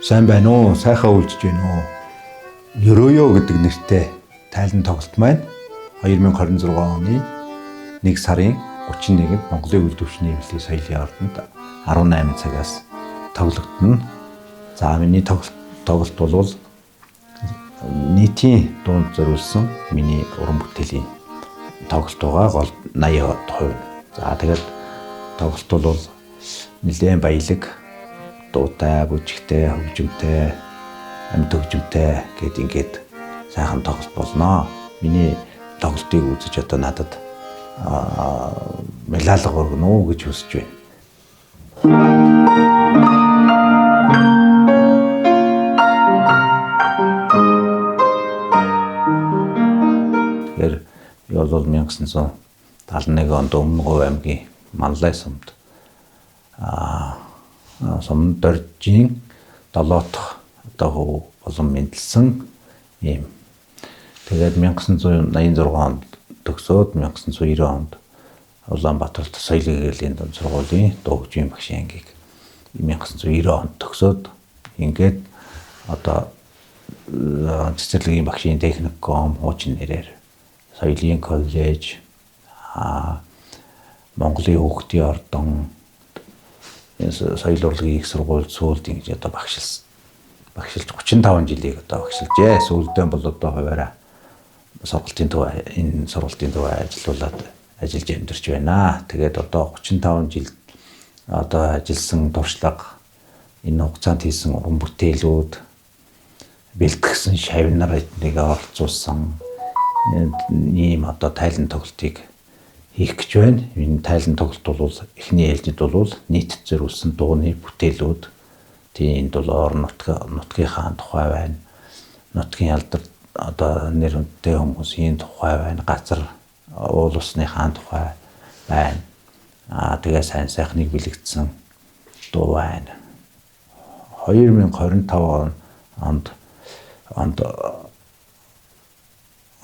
Сайн байна уу? Сайхан үйлдэж байна уу? Ерөөё гэдэг нэртэй тайлан тоглолт маань 2026 оны 1 сарын 31-нд Монголын үйл төвчний эмнэлгийн соёлын ордонд 18 цагаас тоглогдно. За миний тоглолт бол нийтийн дунд зориулсан миний уран бүтээлийн тоглолт байгаа. Гол 80%. За тэгээд тоглолт бол нэлээд баялаг, дуутай, бүжигтэй, хөгжимтэй, амьд хөгжимтэй гэд ингээд сайхан тоглолт болно. Миний тоглолтыг үзэж одоо надад медаль өгнө үү гэж хүсэж байна. Тэгэхээр би бол 1971 онд Өмнөговь аймгийн Манлай сумд сумд доржийн 7 дахь одоо хөв болон мэндэлсэн юм. Тэгээд 1986 онд төгсөөд 1990 онд Улаанбаатарт соёлын гэрлийн дунд сургуулийн дуу хөгжмийн багшийн ангийг 1990 онд төгсөөд ингээд одоо цэцэрлэгийн багшийн техникум хуучин нэрээр соёлын коллеж, Монголын хүүхдийн ордон, соёл урлагийн их сургууль сүүлдийн гэж одоо багшилж 35 жилийг одоо багшилжээ. Сүүлдээ бол одоо хуваараа сургалтын төв энэ сургалтын төв ажиллуулад ажиллаж амьдарч байна. Тэгээд одоо 35 жил одоо ажилласан туршлага, энэ хугацаанд хийсэн уран бүтээлүүд, бэлтгэсэн шавнар эднийг оролцуулсан ийм одоо тайлан тоглолтыг хийх гэж байна. Энэ тайлан тоглолт бол эхний ээлжид бол нийт зориулсан дууны бүтээлүүд, тийм бол орон нутгийнхаа тухай байна. Нутгийн алдар одоо нэр хүндтэй хүмүүсийн тухай байна. Газар уул усныхаа тухай байна. Тэгээ сайн сайхныг бэлэгдсэн дуу байна. 2025 онд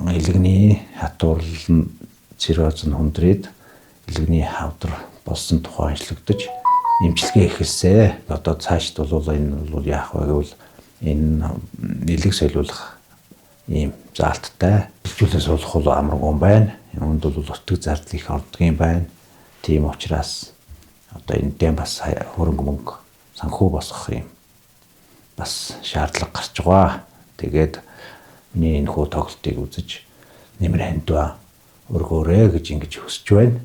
илэгний хатуурлан цирроз нь хүндрээд илэгний хавдар болсон тухай ажиллагдаж эмчилгээ ихэлсэ. Одоо цаашд бол энэ бол яах вэ гэвэл энэ нэлийг солиулах ийм заалттай хөгжүүлээс болох бол амаргүй байна. Үүнд бол утга зардал их ордог юм байна. Тийм учраас одоо энэтэй бас хөрөнгө мөнгө санхүү босгох юм бас шаардлага гарч байгаа. Тэгээд миний энэ хүү тоглолтыг үзэж нэмэр хандваа өргөөрэй гэж ингэж хүсэж байна.